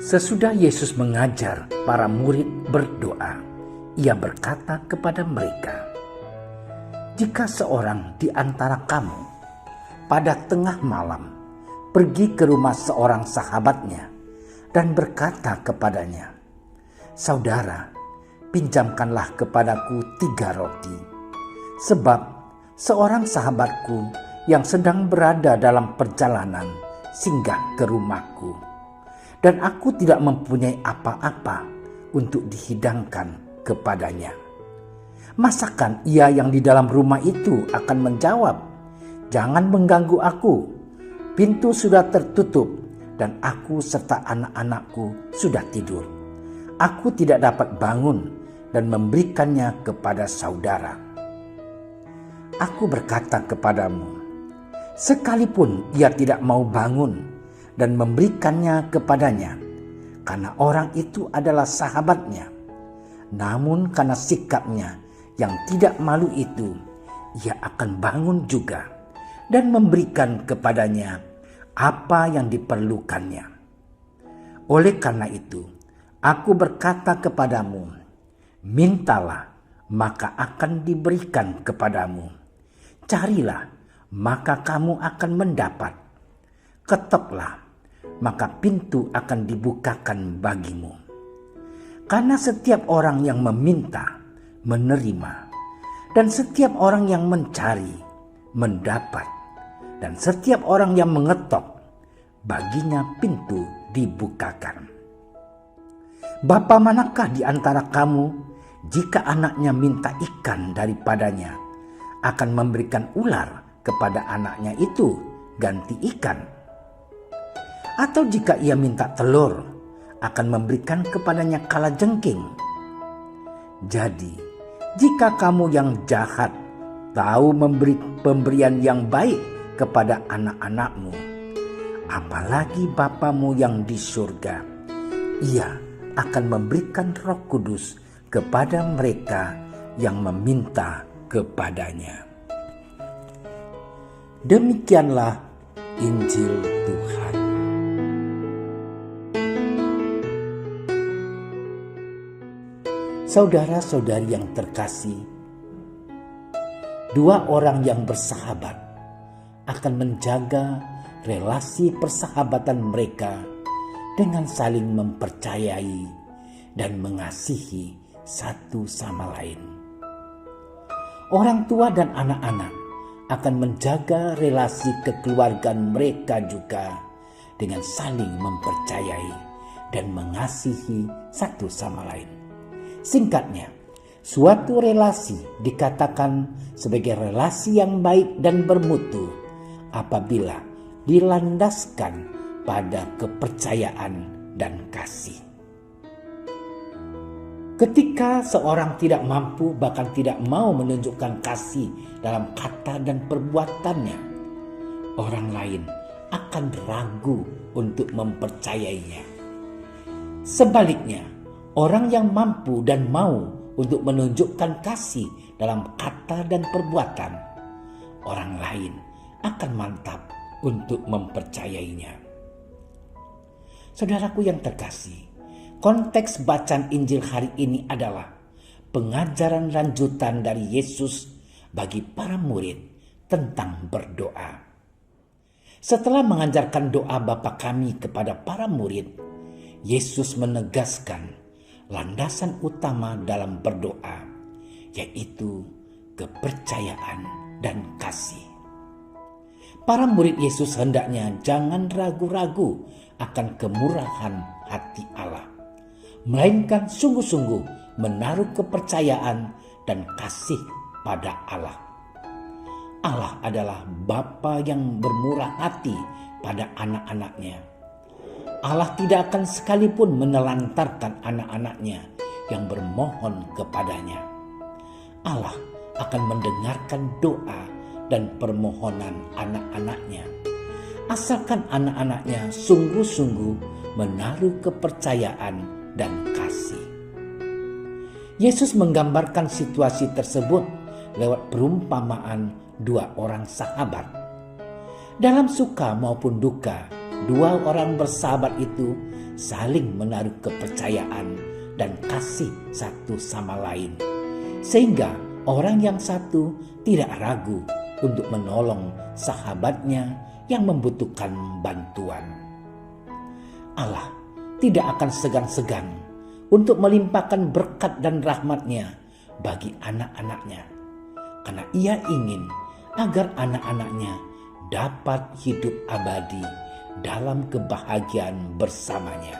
Sesudah Yesus mengajar para murid berdoa, ia berkata kepada mereka, "Jika seorang di antara kamu pada tengah malam pergi ke rumah seorang sahabatnya dan berkata kepadanya, 'Saudara, pinjamkanlah kepadaku 3 roti, sebab seorang sahabatku yang sedang berada dalam perjalanan singgah ke rumahku, dan aku tidak mempunyai apa-apa untuk dihidangkan kepadanya.' Masakan ia yang di dalam rumah itu akan menjawab, 'Jangan mengganggu aku, pintu sudah tertutup dan aku serta anak-anakku sudah tidur. Aku tidak dapat bangun dan memberikannya kepada saudara.' Aku berkata kepadamu, sekalipun ia tidak mau bangun dan memberikannya kepadanya, karena orang itu adalah sahabatnya, namun karena sikapnya yang tidak malu itu, ia akan bangun juga dan memberikan kepadanya apa yang diperlukannya. Oleh karena itu, aku berkata kepadamu, mintalah, maka akan diberikan kepadamu. Carilah, maka kamu akan mendapat. Ketoklah, maka pintu akan dibukakan bagimu. Karena setiap orang yang meminta, menerima, dan setiap orang yang mencari, mendapat, dan setiap orang yang mengetok, baginya pintu dibukakan. Bapa manakah di antara kamu, jika anaknya minta ikan daripadanya, akan memberikan ular kepada anaknya itu ganti ikan? Atau jika ia minta telur, akan memberikan kepadanya kalajengking? Jadi, jika kamu yang jahat tahu memberi pemberian yang baik kepada anak-anakmu, apalagi Bapamu yang di surga, ia akan memberikan Roh Kudus kepada mereka yang meminta kepadanya." Demikianlah Injil Tuhan. Saudara-saudari yang terkasih, 2 orang yang bersahabat akan menjaga relasi persahabatan mereka dengan saling mempercayai dan mengasihi satu sama lain. Orang tua dan anak-anak akan menjaga relasi kekeluargaan mereka juga dengan saling mempercayai dan mengasihi satu sama lain. Singkatnya, suatu relasi dikatakan sebagai relasi yang baik dan bermutu apabila dilandaskan pada kepercayaan dan kasih. Ketika seorang tidak mampu bahkan tidak mau menunjukkan kasih dalam kata dan perbuatannya, orang lain akan ragu untuk mempercayainya. Sebaliknya, orang yang mampu dan mau untuk menunjukkan kasih dalam kata dan perbuatan, orang lain akan mantap untuk mempercayainya. Saudaraku yang terkasih, konteks bacaan Injil hari ini adalah pengajaran lanjutan dari Yesus bagi para murid tentang berdoa. Setelah mengajarkan doa Bapa kami kepada para murid, Yesus menegaskan landasan utama dalam berdoa, yaitu kepercayaan dan kasih. Para murid Yesus hendaknya jangan ragu-ragu akan kemurahan hati Allah, melainkan sungguh-sungguh menaruh kepercayaan dan kasih pada Allah. Allah adalah Bapa yang bermurah hati pada anak-anaknya. Allah tidak akan sekalipun menelantarkan anak-anaknya yang bermohon kepadanya. Allah akan mendengarkan doa dan permohonan anak-anaknya, asalkan anak-anaknya sungguh-sungguh menaruh kepercayaan dan kasih. Yesus menggambarkan situasi tersebut lewat perumpamaan 2 orang sahabat. Dalam suka maupun duka, 2 orang bersahabat itu saling menaruh kepercayaan dan kasih satu sama lain, sehingga orang yang satu tidak ragu untuk menolong sahabatnya yang membutuhkan bantuan. Allah tidak akan segan-segan untuk melimpahkan berkat dan rahmat-Nya bagi anak-anaknya, karena Ia ingin agar anak-anaknya dapat hidup abadi dalam kebahagiaan bersamanya.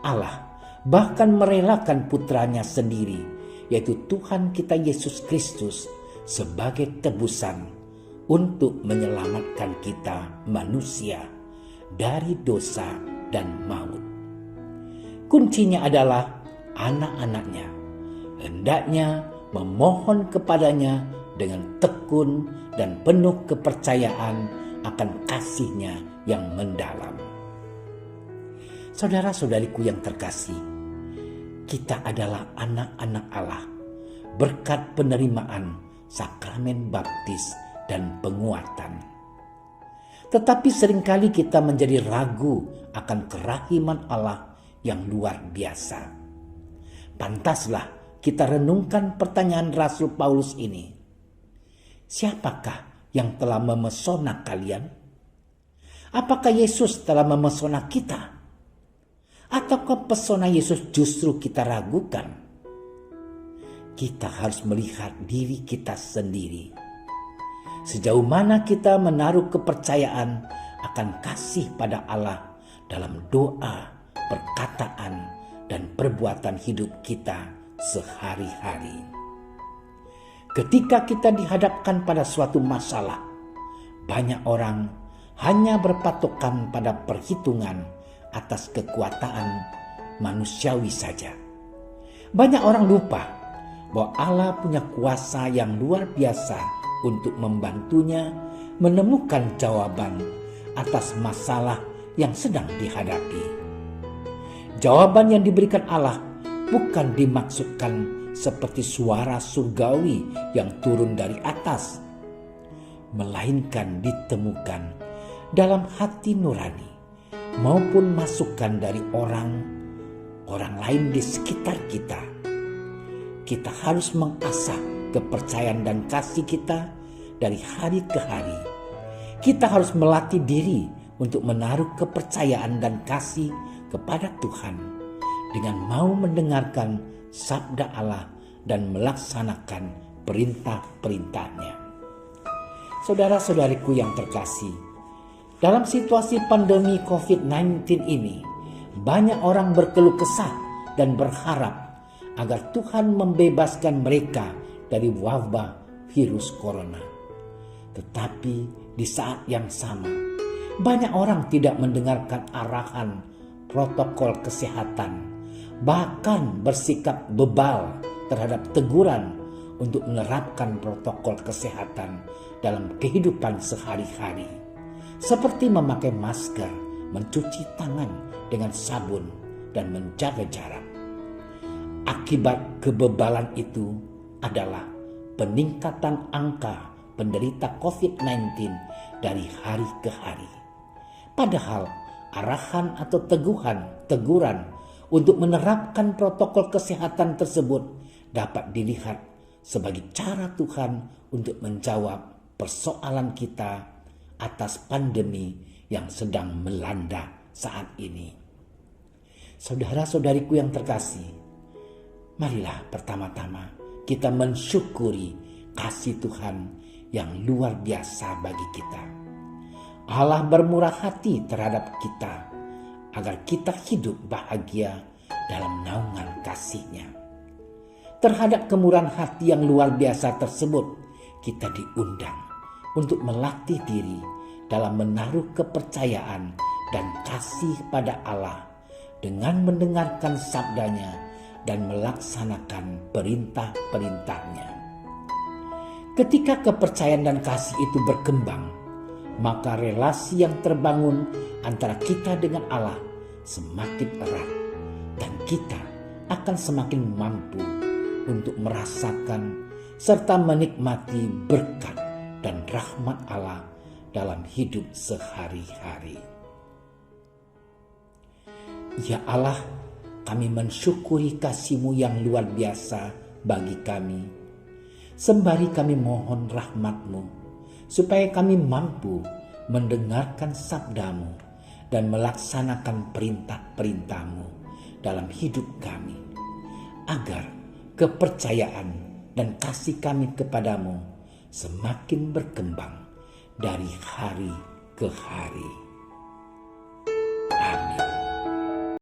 Allah bahkan merelakan putranya sendiri, yaitu Tuhan kita Yesus Kristus, sebagai tebusan untuk menyelamatkan kita manusia dari dosa dan maut. Kuncinya adalah anak-anaknya hendaknya memohon kepadanya dengan tekun dan penuh kepercayaan akan kasih-Nya yang mendalam. Saudara-saudariku yang terkasih, kita adalah anak-anak Allah berkat penerimaan sakramen baptis dan penguatan. Tetapi seringkali kita menjadi ragu akan kerahiman Allah yang luar biasa. Pantaslah kita renungkan pertanyaan Rasul Paulus ini. Siapakah yang telah memesona kalian? Apakah Yesus telah memesona kita? Ataukah pesona Yesus justru kita ragukan? Kita harus melihat diri kita sendiri. Sejauh mana kita menaruh kepercayaan akan kasih pada Allah dalam doa, perkataan, dan perbuatan hidup kita sehari-hari. Ketika kita dihadapkan pada suatu masalah, banyak orang hanya berpatokan pada perhitungan atas kekuatan manusiawi saja. Banyak orang lupa bahwa Allah punya kuasa yang luar biasa untuk membantunya menemukan jawaban atas masalah yang sedang dihadapi. Jawaban yang diberikan Allah bukan dimaksudkan seperti suara surgawi yang turun dari atas, melainkan ditemukan dalam hati nurani maupun masukan dari orang lain di sekitar kita. Kita harus mengasah kepercayaan dan kasih kita dari hari ke hari. Kita harus melatih diri untuk menaruh kepercayaan dan kasih kepada Tuhan dengan mau mendengarkan sabda Allah dan melaksanakan perintah-perintahnya. Saudara-saudariku yang terkasih, dalam situasi pandemi COVID-19 ini, banyak orang berkeluh kesah dan berharap agar Tuhan membebaskan mereka dari wabah virus corona. Tetapi di saat yang sama, banyak orang tidak mendengarkan arahan protokol kesehatan, bahkan bersikap bebal terhadap teguran untuk menerapkan protokol kesehatan dalam kehidupan sehari-hari, seperti memakai masker, mencuci tangan dengan sabun, dan menjaga jarak. Akibat kebebalan itu adalah peningkatan angka penderita COVID-19 dari hari ke hari. Padahal arahan atau teguran untuk menerapkan protokol kesehatan tersebut dapat dilihat sebagai cara Tuhan untuk menjawab persoalan kita atas pandemi yang sedang melanda saat ini. Saudara-saudariku yang terkasih, marilah pertama-tama kita mensyukuri kasih Tuhan yang luar biasa bagi kita. Allah bermurah hati terhadap kita agar kita hidup bahagia dalam naungan kasih-Nya. Terhadap kemurahan hati yang luar biasa tersebut, kita diundang untuk melatih diri dalam menaruh kepercayaan dan kasih pada Allah dengan mendengarkan sabdanya dan melaksanakan perintah-perintahnya. Ketika kepercayaan dan kasih itu berkembang, maka relasi yang terbangun antara kita dengan Allah semakin erat dan kita akan semakin mampu untuk merasakan serta menikmati berkat dan rahmat Allah dalam hidup sehari-hari. Ya Allah, kami mensyukuri kasih-Mu yang luar biasa bagi kami. Sembari kami mohon rahmat-Mu, supaya kami mampu mendengarkan sabda-Mu dan melaksanakan perintah-perintah-Mu dalam hidup kami, agar kepercayaan dan kasih kami kepadamu semakin berkembang dari hari ke hari. Amin.